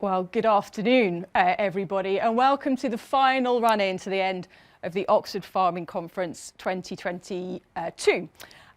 Well, good afternoon, everybody, and welcome to the final run-in to the end of the Oxford Farming Conference 2022.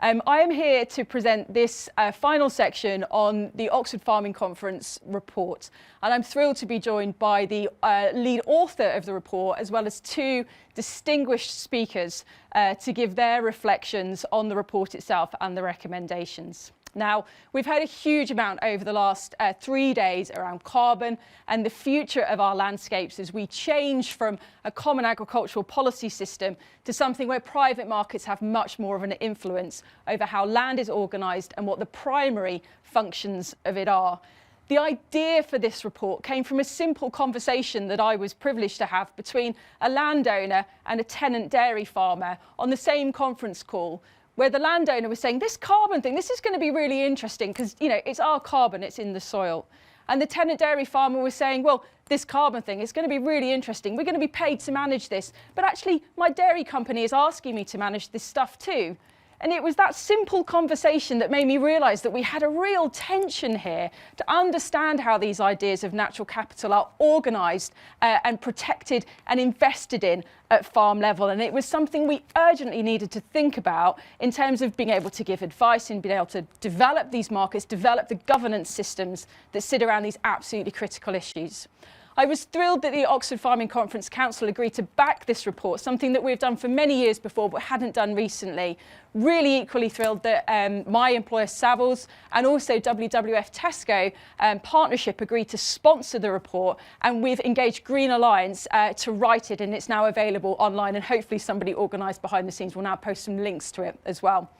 I am here to present this final section on the Oxford Farming Conference report, and I'm thrilled to be joined by the lead author of the report, as well as two distinguished speakers to give their reflections on the report itself and the recommendations. Now, we've heard a huge amount over the last 3 days around carbon and the future of our landscapes as we change from a common agricultural policy system to something where private markets have much more of an influence over how land is organised and what the primary functions of it are. The idea for this report came from a simple conversation that I was privileged to have between a landowner and a tenant dairy farmer on the same conference call, where the landowner was saying, this carbon thing, this is going to be really interesting because, you know, it's our carbon, it's in the soil. And the tenant dairy farmer was saying, well, this carbon thing is going to be really interesting. We're going to be paid to manage this. But actually, my dairy company is asking me to manage this stuff too. And it was that simple conversation that made me realise that we had a real tension here to understand how these ideas of natural capital are organised and protected and invested in at farm level. And it was something we urgently needed to think about in terms of being able to give advice and being able to develop these markets, develop the governance systems that sit around these absolutely critical issues. I was thrilled that the Oxford Farming Conference Council agreed to back this report, something that we've done for many years before but hadn't done recently. Really equally thrilled that my employer Savills and also WWF Tesco partnership agreed to sponsor the report, and we've engaged Green Alliance to write it, and it's now available online, and hopefully somebody organised behind the scenes will now post some links to it as well.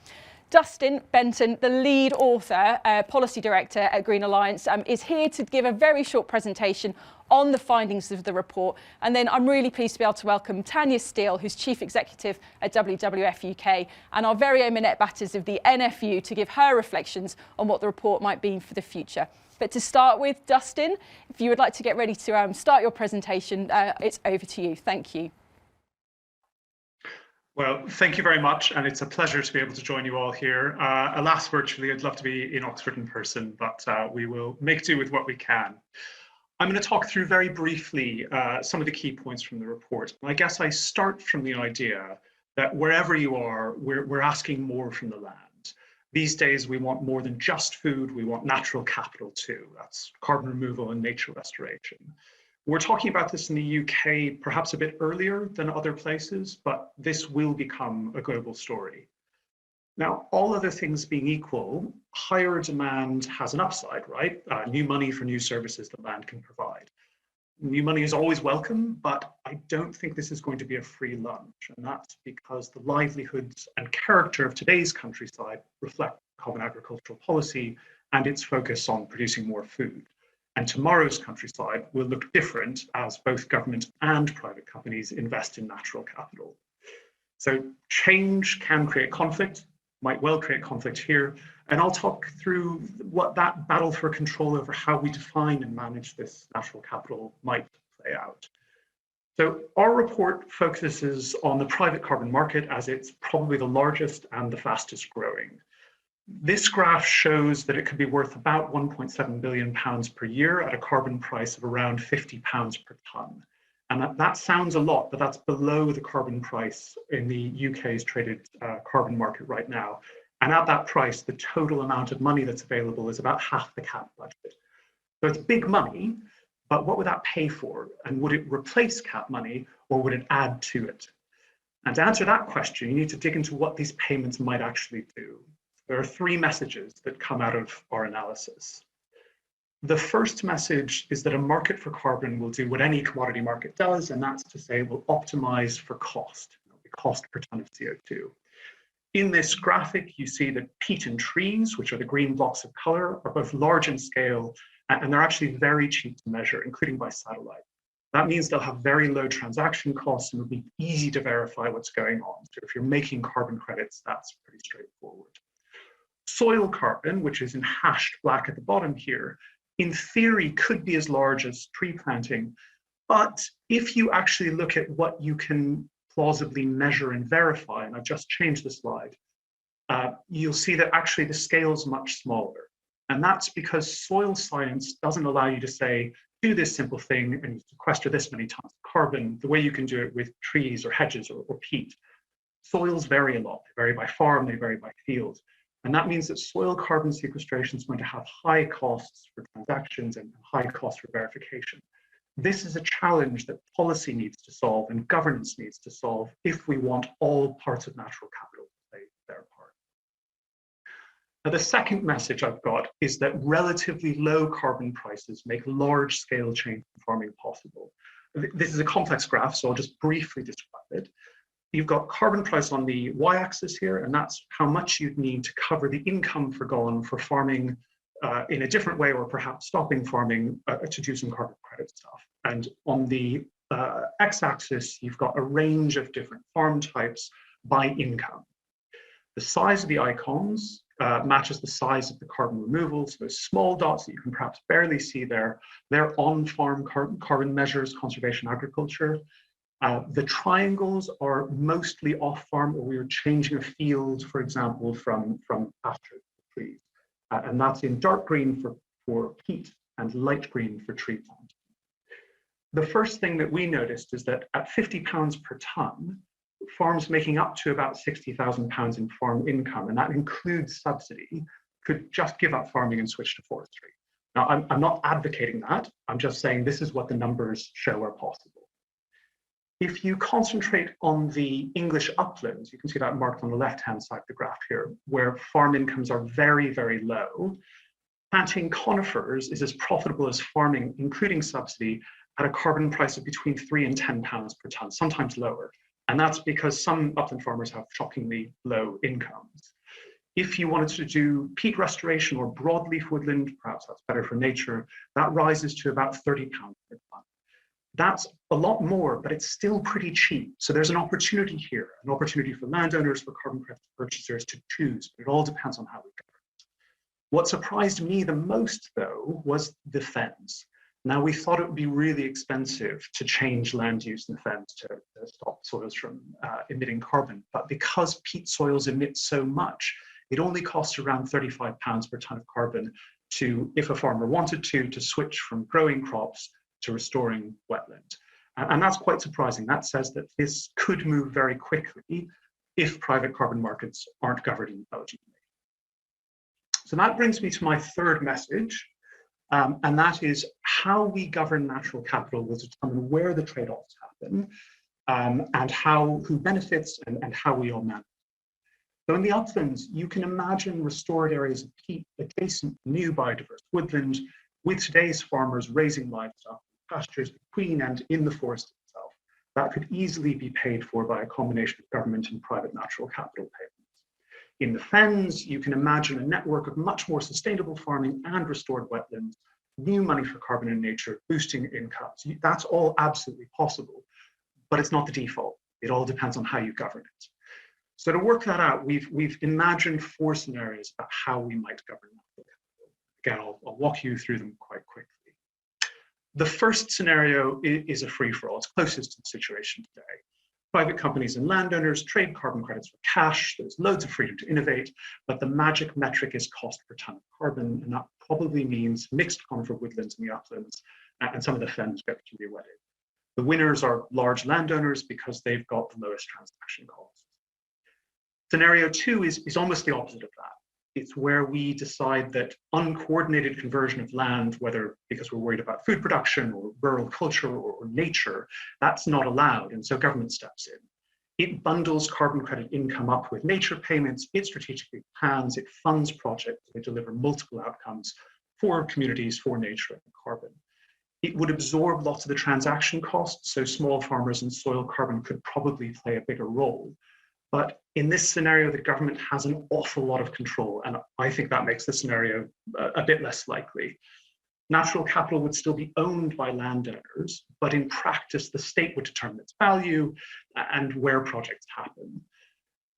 Dustin, Benton, the lead author, policy director at Green Alliance, is here to give a very short presentation on the findings of the report. And then I'm really pleased to be able to welcome Tanya Steele, who's Chief Executive at WWF UK, and our very own Minette Batters of the NFU to give her reflections on what the report might mean for the future. But to start with, Dustin, if you would like to get ready to start your presentation, it's over to you. Thank you. Well, thank you very much, and it's a pleasure to be able to join you all here. Alas, virtually, I'd love to be in Oxford in person, but we will make do with what we can. I'm going to talk through very briefly some of the key points from the report. I guess I start from the idea that wherever you are, we're asking more from the land. These days, we want more than just food, we want natural capital too. That's carbon removal and nature restoration. We're talking about this in the UK perhaps a bit earlier than other places, but this will become a global story. Now, all other things being equal, higher demand has an upside, right? New money for new services that land can provide. New money is always welcome, but I don't think this is going to be a free lunch. And that's because the livelihoods and character of today's countryside reflect common agricultural policy and its focus on producing more food. And tomorrow's countryside will look different as both government and private companies invest in natural capital. So change can create conflict, might well create conflict here. And I'll talk through what that battle for control over how we define and manage this natural capital might play out. So our report focuses on the private carbon market as it's probably the largest and the fastest growing. This graph shows that it could be worth about £1.7 billion per year at a carbon price of around £50 per tonne. And that sounds a lot, but that's below the carbon price in the UK's traded carbon market right now. And at that price, the total amount of money that's available is about half the CAP budget. So it's big money, but what would that pay for? And would it replace CAP money, or would it add to it? And to answer that question, you need to dig into what these payments might actually do. There are three messages that come out of our analysis. The first message is that a market for carbon will do what any commodity market does, and that's to say it will optimize for cost, the cost per ton of CO2. In this graphic, you see that peat and trees, which are the green blocks of color, are both large in scale, and they're actually very cheap to measure, including by satellite. That means they'll have very low transaction costs and it'll be easy to verify what's going on. So if you're making carbon credits, that's pretty straightforward. Soil carbon, which is in hashed black at the bottom here, in theory could be as large as tree planting, but if you actually look at what you can plausibly measure and verify, and I've just changed the slide, you'll see that actually the scale is much smaller. And that's because soil science doesn't allow you to say, do this simple thing and you sequester this many tons of carbon, the way you can do it with trees or hedges or peat. Soils vary a lot. They vary by farm, they vary by field. And that means that soil carbon sequestration is going to have high costs for transactions and high costs for verification. This is a challenge that policy needs to solve and governance needs to solve if we want all parts of natural capital to play their part. Now, the second message I've got is that relatively low carbon prices make large-scale change in farming possible. This is a complex graph, so I'll just briefly describe it. You've got carbon price on the y-axis here, and that's how much you'd need to cover the income forgone for farming in a different way, or perhaps stopping farming to do some carbon credit stuff. And on the x-axis, you've got a range of different farm types by income. The size of the icons matches the size of the carbon removal. So those small dots that you can perhaps barely see there, they're on-farm carbon measures, conservation agriculture. The triangles are mostly off-farm, or we are changing a field, for example, from pasture to trees. And that's in dark green for peat and light green for tree planting. The first thing that we noticed is that at £50 per tonne, farms making up to about £60,000 in farm income, and that includes subsidy, could just give up farming and switch to forestry. Now, I'm not advocating that. I'm just saying this is what the numbers show are possible. If you concentrate on the English uplands, you can see that marked on the left-hand side of the graph here, where farm incomes are very, very low. Planting conifers is as profitable as farming, including subsidy, at a carbon price of between £3 and £10 per tonne, sometimes lower. And that's because some upland farmers have shockingly low incomes. If you wanted to do peat restoration or broadleaf woodland, perhaps that's better for nature, that rises to about £30 per tonne. That's a lot more, but it's still pretty cheap. So there's an opportunity here, an opportunity for landowners, for carbon credit purchasers to choose, but it all depends on how we govern it. What surprised me the most, though, was the fens. Now, we thought it would be really expensive to change land use in the fens to stop soils from emitting carbon, but because peat soils emit so much, it only costs around £35 per tonne of carbon to, if a farmer wanted to switch from growing crops to restoring wetland. And that's quite surprising. That says that this could move very quickly if private carbon markets aren't governed intelligently. So that brings me to my third message, and that is how we govern natural capital will determine where the trade-offs happen, and who benefits and how we all manage. So in the uplands, you can imagine restored areas of peat adjacent to new biodiverse woodland, with today's farmers raising livestock, pastures between and in the forest itself. That could easily be paid for by a combination of government and private natural capital payments. In the fens, you can imagine a network of much more sustainable farming and restored wetlands, new money for carbon and nature, boosting incomes. That's all absolutely possible, but it's not the default. It all depends on how you govern it. So to work that out, we've imagined 4 scenarios about how we might govern natural capital. Again, I'll walk you through them quite quickly. The first scenario is a free-for-all. It's closest to the situation today. Private companies and landowners trade carbon credits for cash. There's loads of freedom to innovate, but the magic metric is cost per ton of carbon, and that probably means mixed conifer woodlands in the uplands, and some of the fens get to be wetted. The winners are large landowners because they've got the lowest transaction costs. Scenario 2 is almost the opposite of that. It's where we decide that uncoordinated conversion of land, whether because we're worried about food production or rural culture or nature, that's not allowed, and so government steps in. It bundles carbon credit income up with nature payments, it strategically plans, it funds projects that deliver multiple outcomes for communities, for nature and carbon. It would absorb lots of the transaction costs, so small farmers and soil carbon could probably play a bigger role. But in this scenario, the government has an awful lot of control, and I think that makes the scenario a bit less likely. Natural capital would still be owned by landowners, but in practice, the state would determine its value and where projects happen.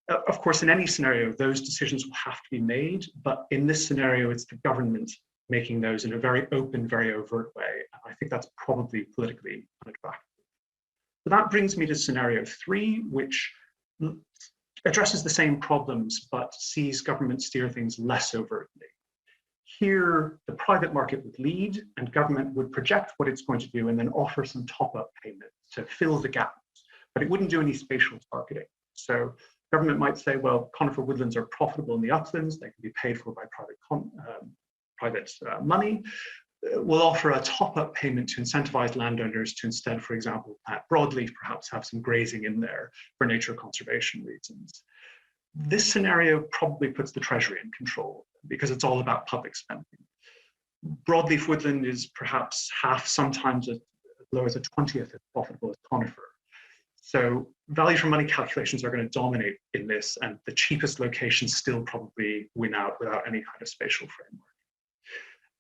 Of course, in any scenario, those decisions will have to be made, but in this scenario, it's the government making those in a very open, very overt way. And I think that's probably politically unattractive. So that brings me to scenario 3, which addresses the same problems, but sees government steer things less overtly. Here, the private market would lead and government would project what it's going to do and then offer some top-up payments to fill the gaps, but it wouldn't do any spatial targeting. So government might say, well, conifer woodlands are profitable in the uplands, they can be paid for by private money. We'll offer a top-up payment to incentivize landowners to instead, for example, plant broadleaf, perhaps have some grazing in there for nature conservation reasons. This scenario probably puts the Treasury in control because it's all about public spending. Broadleaf woodland is perhaps half, sometimes as low as a 20th as profitable as conifer. So value for money calculations are going to dominate in this, and the cheapest locations still probably win out without any kind of spatial framework.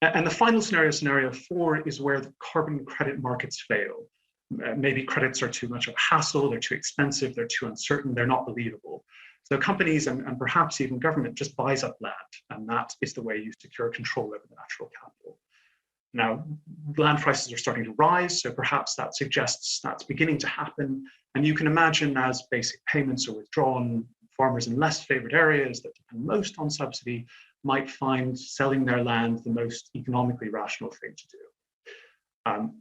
And the final scenario, scenario 4, is where the carbon credit markets fail. Maybe credits are too much of a hassle, they're too expensive, they're too uncertain, they're not believable. So companies and perhaps even government just buys up land, and that is the way you secure control over the natural capital. Now, land prices are starting to rise, so perhaps that suggests that's beginning to happen. And you can imagine as basic payments are withdrawn, farmers in less favored areas that depend most on subsidy might find selling their land the most economically rational thing to do.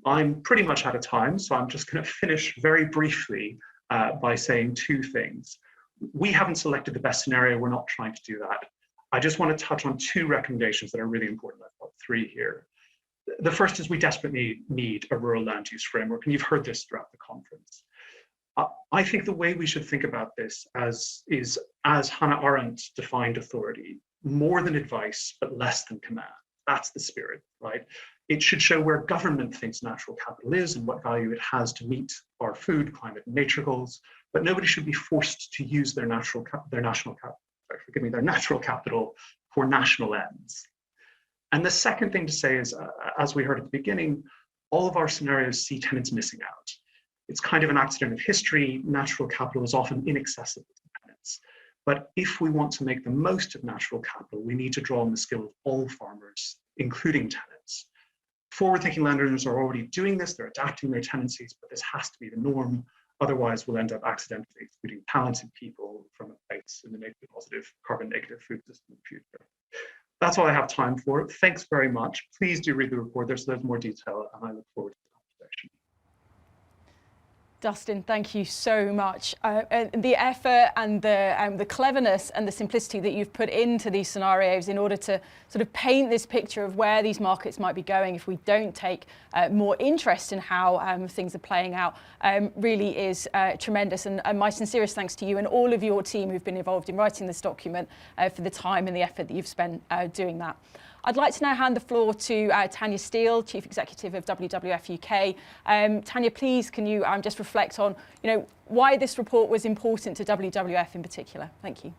I'm pretty much out of time, so I'm just going to finish very briefly by saying 2 things. We haven't selected the best scenario. We're not trying to do that. I just want to touch on 2 recommendations that are really important. I've got 3 here. The first is we desperately need a rural land use framework, and you've heard this throughout the conference. I think the way we should think about this as Hannah Arendt defined authority, more than advice, but less than command. That's the spirit, right? It should show where government thinks natural capital is and what value it has to meet our food, climate, and nature goals, but nobody should be forced to use their natural capital for national ends. And the second thing to say is, as we heard at the beginning, all of our scenarios see tenants missing out. It's kind of an accident of history. Natural capital is often inaccessible to tenants. But if we want to make the most of natural capital, we need to draw on the skill of all farmers, including tenants. Forward-thinking landowners are already doing this. They're adapting their tenancies, but this has to be the norm. Otherwise, we'll end up accidentally excluding talented people from a place in the negative, positive, carbon negative food system in the future. That's all I have time for. Thanks very much. Please do read the report. There's more detail, and I look forward to the conversation. Dustin, thank you so much. The effort and the cleverness and the simplicity that you've put into these scenarios in order to sort of paint this picture of where these markets might be going if we don't take more interest in how things are playing out really is tremendous. And my sincerest thanks to you and all of your team who've been involved in writing this document for the time and the effort that you've spent doing that. I'd like to now hand the floor to Tanya Steele, Chief Executive of WWF UK. Tanya, please, can you just reflect on, why this report was important to WWF in particular? Thank you.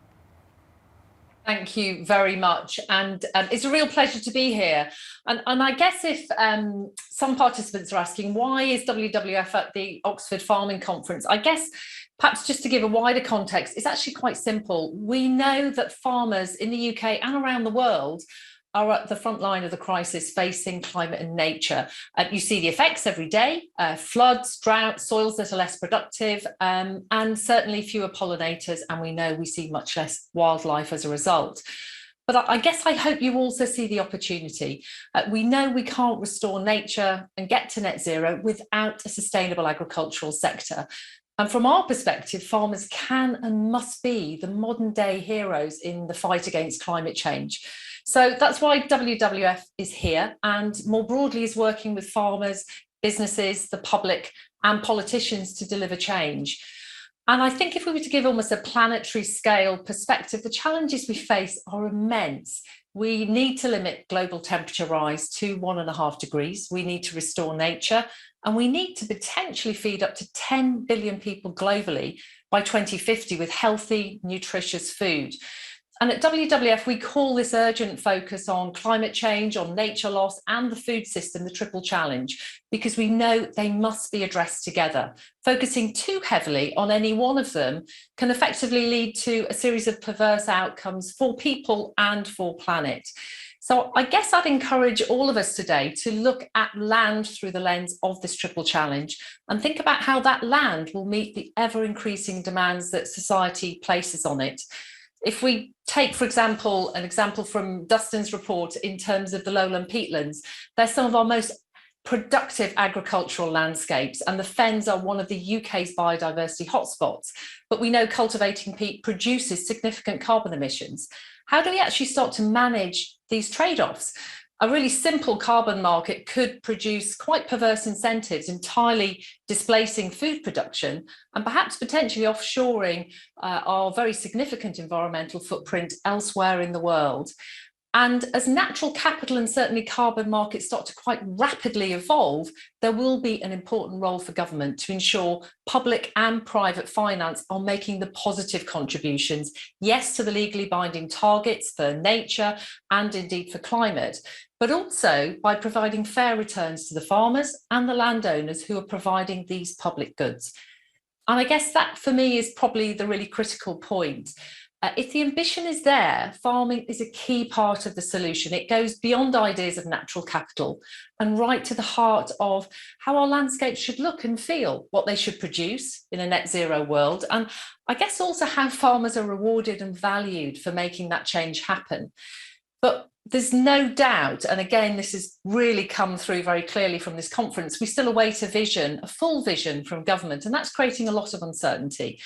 Thank you very much. And it's a real pleasure to be here. And I guess if some participants are asking, why is WWF at the Oxford Farming Conference? I guess perhaps just to give a wider context, it's actually quite simple. We know that farmers in the UK and around the world are at the front line of the crisis facing climate and nature. You see the effects every day, floods, drought, soils that are less productive, and certainly fewer pollinators. And we know we see much less wildlife as a result. But I guess I hope you also see the opportunity. We know we can't restore nature and get to net zero without a sustainable agricultural sector. And from our perspective, farmers can and must be the modern day heroes in the fight against climate change. So that's why WWF is here and more broadly is working with farmers, businesses, the public and politicians to deliver change. And I think if we were to give almost a planetary scale perspective, the challenges we face are immense. We need to limit global temperature rise to 1.5 degrees. We need to restore nature, and we need to potentially feed up to 10 billion people globally by 2050 with healthy, nutritious food. And at WWF, we call this urgent focus on climate change, on nature loss, and the food system the triple challenge, because we know they must be addressed together. Focusing too heavily on any one of them can effectively lead to a series of perverse outcomes for people and for planet. So I guess I'd encourage all of us today to look at land through the lens of this triple challenge and think about how that land will meet the ever-increasing demands that society places on it. If we take, for example, an example from Dustin's report in terms of the lowland peatlands, they're some of our most productive agricultural landscapes, and the fens are one of the UK's biodiversity hotspots. But we know cultivating peat produces significant carbon emissions. How do we actually start to manage these trade-offs? A really simple carbon market could produce quite perverse incentives, entirely displacing food production and perhaps potentially offshoring our very significant environmental footprint elsewhere in the world. And as natural capital and certainly carbon markets start to quite rapidly evolve, there will be an important role for government to ensure public and private finance are making the positive contributions, yes, to the legally binding targets for nature and indeed for climate, but also by providing fair returns to the farmers and the landowners who are providing these public goods. And I guess that for me is probably the really critical point. If the ambition is there, farming is a key part of the solution. It goes beyond ideas of natural capital and right to the heart of how our landscapes should look and feel, what they should produce in a net zero world, and I guess also how farmers are rewarded and valued for making that change happen. But there's no doubt, and again, this has really come through very clearly from this conference, we still await a vision, a full vision from government, and that's creating a lot of uncertainty,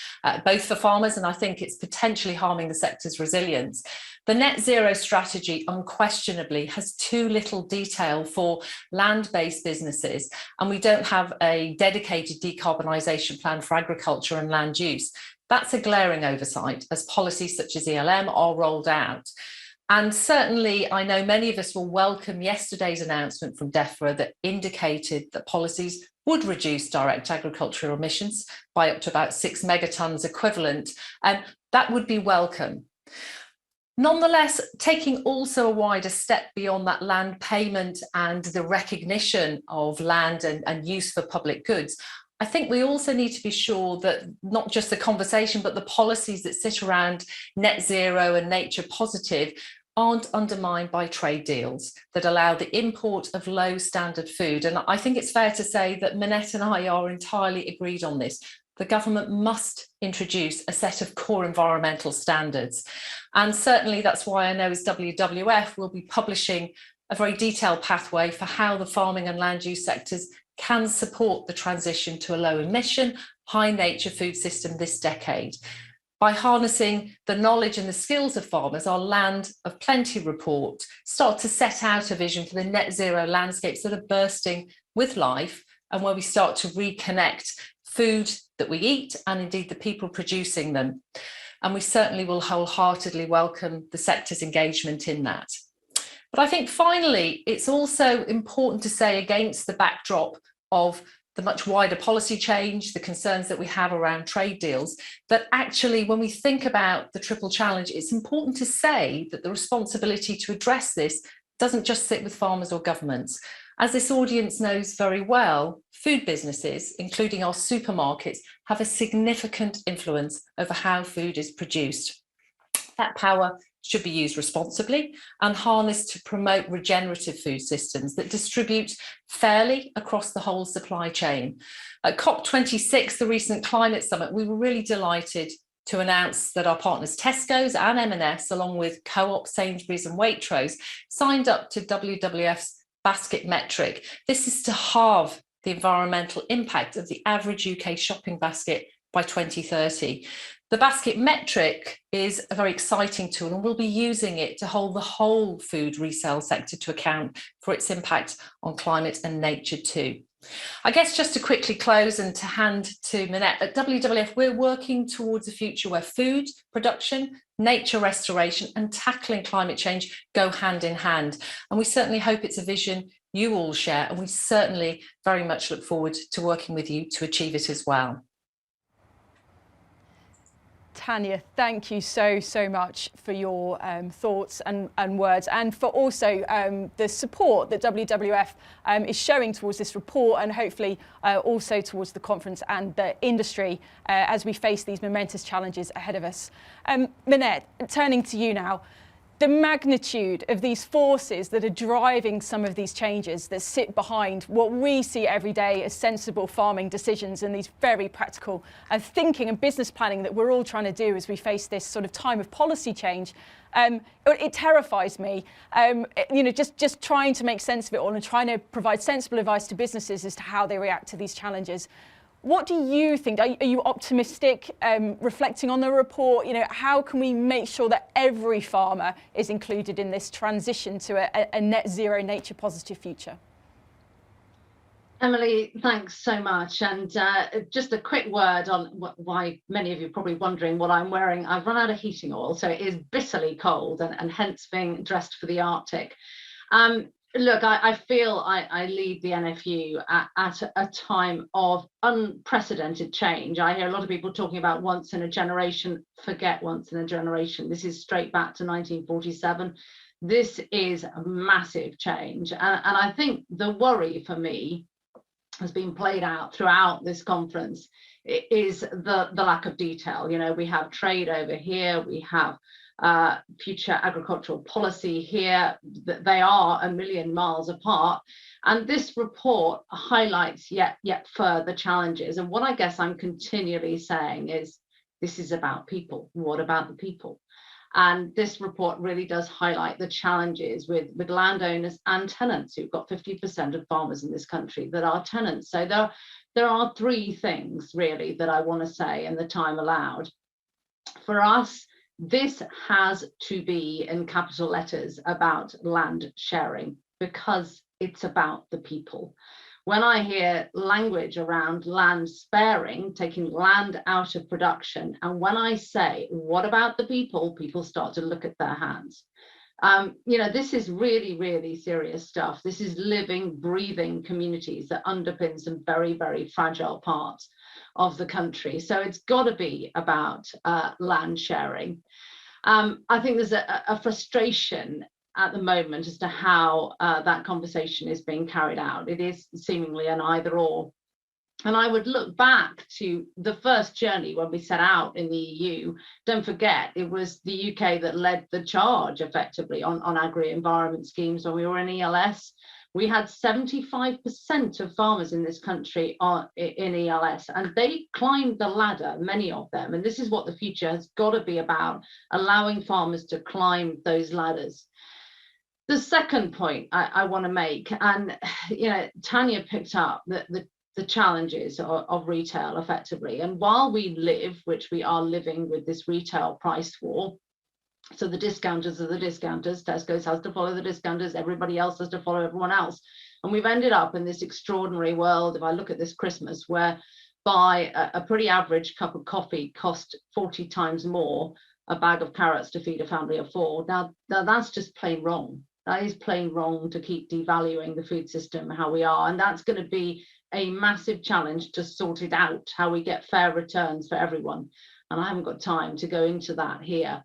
both for farmers, and I think it's potentially harming the sector's resilience. The net zero strategy unquestionably has too little detail for land-based businesses, and we don't have a dedicated decarbonisation plan for agriculture and land use. That's a glaring oversight as policies such as ELM are rolled out. And certainly, I know many of us will welcome yesterday's announcement from DEFRA that indicated that policies would reduce direct agricultural emissions by up to about 6 megatons equivalent, and that would be welcome. Nonetheless, taking also a wider step beyond that land payment and the recognition of land and use for public goods, I think we also need to be sure that not just the conversation, but the policies that sit around net zero and nature positive aren't undermined by trade deals that allow the import of low standard food. And I think it's fair to say that Minette and I are entirely agreed on this. The government must introduce a set of core environmental standards. And certainly that's why I know as WWF will be publishing a very detailed pathway for how the farming and land use sectors can support the transition to a low emission, high nature food system this decade. By harnessing the knowledge and the skills of farmers, our Land of Plenty report starts to set out a vision for the net zero landscapes that are bursting with life and where we start to reconnect food that we eat and indeed the people producing them. And we certainly will wholeheartedly welcome the sector's engagement in that. But I think finally, it's also important to say against the backdrop of the much wider policy change, the concerns that we have around trade deals, that actually when we think about the triple challenge, it's important to say that the responsibility to address this doesn't just sit with farmers or governments. As this audience knows very well, food businesses, including our supermarkets, have a significant influence over how food is produced. That power should be used responsibly and harnessed to promote regenerative food systems that distribute fairly across the whole supply chain. At COP26, the recent climate summit, we were really delighted to announce that our partners Tesco's and M&S, along with Co-op, Sainsbury's and Waitrose, signed up to WWF's basket metric. This is to halve the environmental impact of the average UK shopping basket by 2030. The basket metric is a very exciting tool and we'll be using it to hold the whole food resale sector to account for its impact on climate and nature too. I guess just to quickly close and to hand to Minette, at WWF we're working towards a future where food production, nature restoration and tackling climate change go hand in hand. And we certainly hope it's a vision you all share, and we certainly very much look forward to working with you to achieve it as well. Tanya, thank you so much for your thoughts and words, and for also the support that WWF is showing towards this report, and hopefully also towards the conference and the industry as we face these momentous challenges ahead of us. Minette, turning to you now, the magnitude of these forces that are driving some of these changes that sit behind what we see every day as sensible farming decisions and these very practical thinking and business planning that we're all trying to do as we face this sort of time of policy change. It terrifies me, just trying to make sense of it all and trying to provide sensible advice to businesses as to how they react to these challenges. What do you think? Are you optimistic, reflecting on the report? How can we make sure that every farmer is included in this transition to a net zero, nature positive future? Emily, thanks so much. And just a quick word on why many of you are probably wondering what I'm wearing. I've run out of heating oil, so it is bitterly cold and hence being dressed for the Arctic. Look, I feel I lead the NFU at a time of unprecedented change. I hear a lot of people talking about once in a generation. Forget once in a generation. This is straight back to 1947. This is a massive change. And I think the worry for me has been played out throughout this conference is the lack of detail. We have trade over here, we have future agricultural policy here. They are a million miles apart, and this report highlights yet further challenges. And what I guess I'm continually saying is, this is about people. What about the people? And this report really does highlight the challenges with landowners and tenants. Who've got 50% of farmers in this country that are tenants. So there are three things really that I want to say in the time allowed. For us, this has to be in capital letters about land sharing, because it's about the people. When I hear language around land sparing, taking land out of production, and when I say, what about the people, people start to look at their hands. This is really, really serious stuff. This is living, breathing communities that underpin some very, very fragile parts of the country. So it's got to be about land sharing. I think there's a frustration at the moment as to how that conversation is being carried out. It is seemingly an either or. And I would look back to the first journey when we set out in the EU. Don't forget, it was the UK that led the charge effectively on agri-environment schemes when we were in ELS. We had 75% of farmers in this country in ELS, and they climbed the ladder, many of them. And this is what the future has got to be about, allowing farmers to climb those ladders. The second point I want to make, and Tanya picked up the challenges of retail effectively. And while we live, which we are living with this retail price war, so the discounters are the discounters, Tesco's has to follow the discounters, everybody else has to follow everyone else. And we've ended up in this extraordinary world, if I look at this Christmas, where buy a pretty average cup of coffee cost 40 times more a bag of carrots to feed a family of four. Now that's just plain wrong. That is plain wrong to keep devaluing the food system how we are. And that's going to be a massive challenge to sort it out, how we get fair returns for everyone. And I haven't got time to go into that here.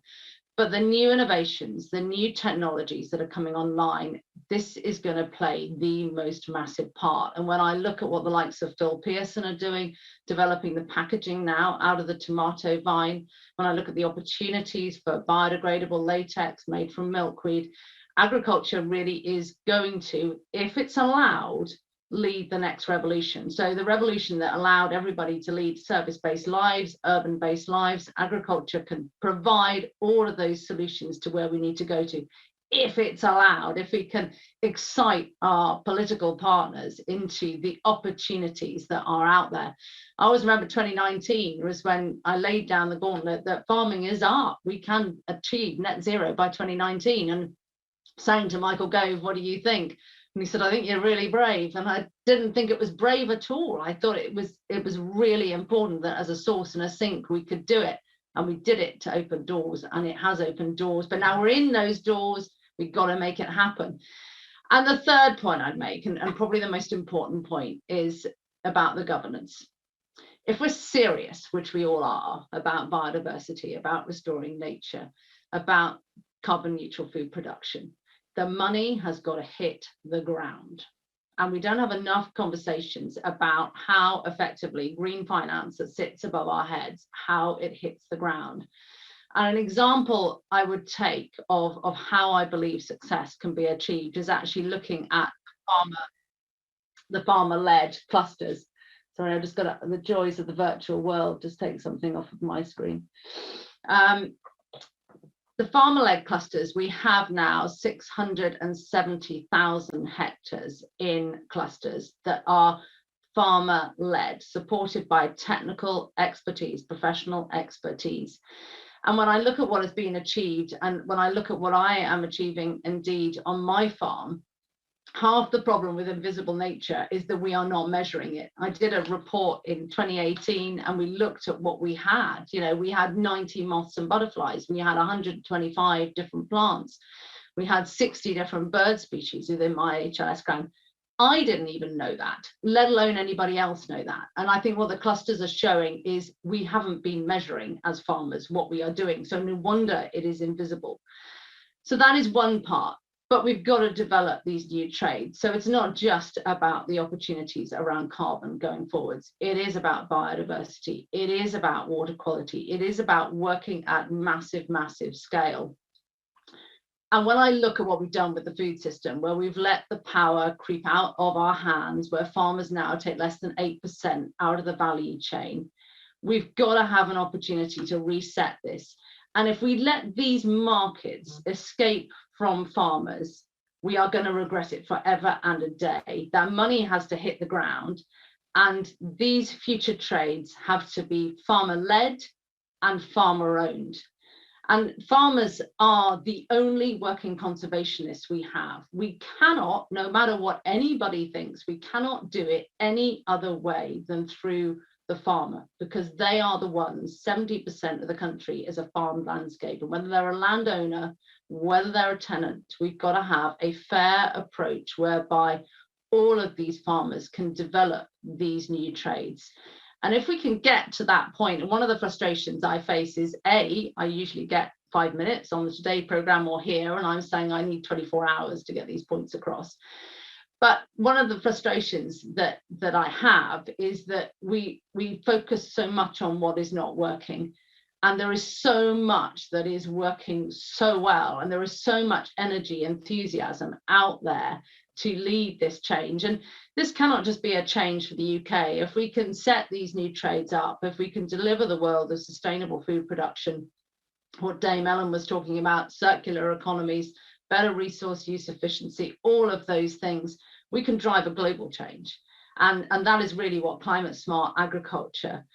But the new innovations, the new technologies that are coming online, this is going to play the most massive part. And when I look at what the likes of Phil Pearson are doing, developing the packaging now out of the tomato vine, when I look at the opportunities for biodegradable latex made from milkweed, agriculture really is going to, if it's allowed, lead the next revolution. So the revolution that allowed everybody to lead service-based lives, urban-based lives, agriculture can provide all of those solutions to where we need to go to, if it's allowed, if we can excite our political partners into the opportunities that are out there. I always remember 2019 was when I laid down the gauntlet that farming is art. We can achieve net zero by 2019. And saying to Michael Gove, what do you think? And he said, I think you're really brave. And I didn't think it was brave at all. I thought it was really important that as a source and a sink, we could do it. And we did it to open doors, and it has opened doors. But now we're in those doors, we've got to make it happen. And the third point I'd make, and probably the most important point, is about the governance. If we're serious, which we all are, about biodiversity, about restoring nature, about carbon neutral food production, the money has got to hit the ground. And we don't have enough conversations about how effectively green finance that sits above our heads, how it hits the ground. And an example I would take of how I believe success can be achieved is actually looking at the farmer-led clusters. Sorry, I just got the joys of the virtual world, just take something off of my screen. The farmer-led clusters, we have now 670,000 hectares in clusters that are farmer-led, supported by technical expertise, professional expertise. And when I look at what has been achieved, and when I look at what I am achieving indeed on my farm, half the problem with invisible nature is that we are not measuring it. I did a report in 2018 and we looked at what we had. You know, we had 90 moths and butterflies. We had 125 different plants. We had 60 different bird species within my HLS ground. I didn't even know that, let alone anybody else know that. And I think what the clusters are showing is we haven't been measuring as farmers what we are doing. So no wonder it is invisible. So that is one part. But we've got to develop these new trades. So it's not just about the opportunities around carbon going forwards. It is about biodiversity. It is about water quality. It is about working at massive, massive scale. And when I look at what we've done with the food system, where we've let the power creep out of our hands, where farmers now take less than 8% out of the value chain, we've got to have an opportunity to reset this. And if we let these markets escape from farmers, we are going to regret it forever and a day. That money has to hit the ground, and these future trades have to be farmer-led and farmer-owned. And farmers are the only working conservationists we have. We cannot, no matter what anybody thinks, we cannot do it any other way than through the farmer, because they are the ones, 70% of the country is a farm landscape. And whether they're a landowner, whether they're a tenant, we've got to have a fair approach whereby all of these farmers can develop these new trades. And if we can get to that point, and one of the frustrations I face is, I usually get 5 minutes on the Today programme or here, and I'm saying I need 24 hours to get these points across. But one of the frustrations that I have is that we focus so much on what is not working. And there is so much that is working so well. And there is so much energy, enthusiasm out there to lead this change. And this cannot just be a change for the UK. If we can set these new trades up, if we can deliver the world of sustainable food production, what Dame Ellen was talking about, circular economies, better resource use efficiency, all of those things, we can drive a global change. And that is really what climate smart agriculture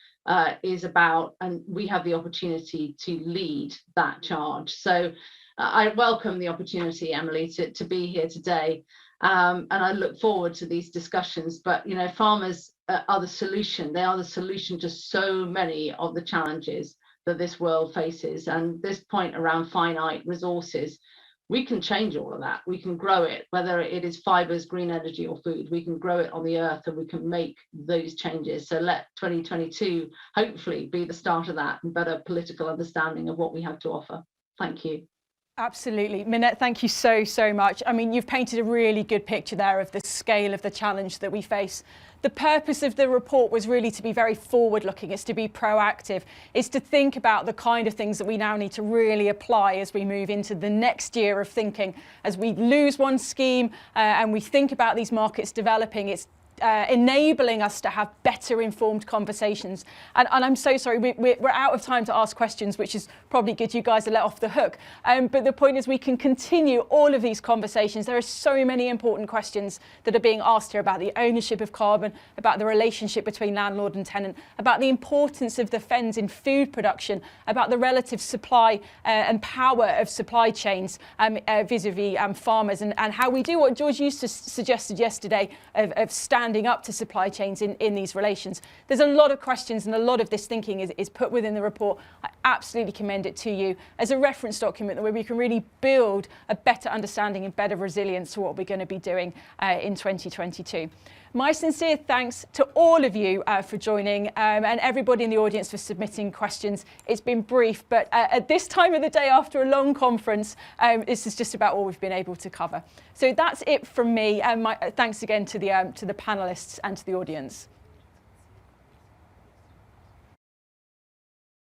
is about. And we have the opportunity to lead that charge. So I welcome the opportunity, Emily, to be here today. And I look forward to these discussions. But, you know, farmers are the solution. They are the solution to so many of the challenges that this world faces. And this point around finite resources, we can change all of that. We can grow it, whether it is fibers, green energy or food. We can grow it on the earth and we can make those changes. So let 2022 hopefully be the start of that and better political understanding of what we have to offer. Thank you. Absolutely. Minette, thank you so much. I mean, you've painted a really good picture there of the scale of the challenge that we face. The purpose of the report was really to be very forward-looking. It's to be proactive. It's to think about the kind of things that we now need to really apply as we move into the next year of thinking. As we lose one scheme and we think about these markets developing, it's enabling us to have better informed conversations. And I'm so sorry, we're out of time to ask questions, which is probably good. You guys are let off the hook. But the point is we can continue all of these conversations. There are so many important questions that are being asked here about the ownership of carbon, about the relationship between landlord and tenant, about the importance of the fens in food production, about the relative supply and power of supply chains vis-a-vis farmers, and how we do what George Eustace suggested yesterday of standing up to supply chains in these relations. There's a lot of questions and a lot of this thinking is put within the report. I absolutely commend it to you as a reference document where we can really build a better understanding and better resilience to what we're going to be doing in 2022. My sincere thanks to all of you for joining and everybody in the audience for submitting questions. It's been brief, but at this time of the day after a long conference, this is just about all we've been able to cover. So that's it from me. And my thanks again to the panelists and to the audience.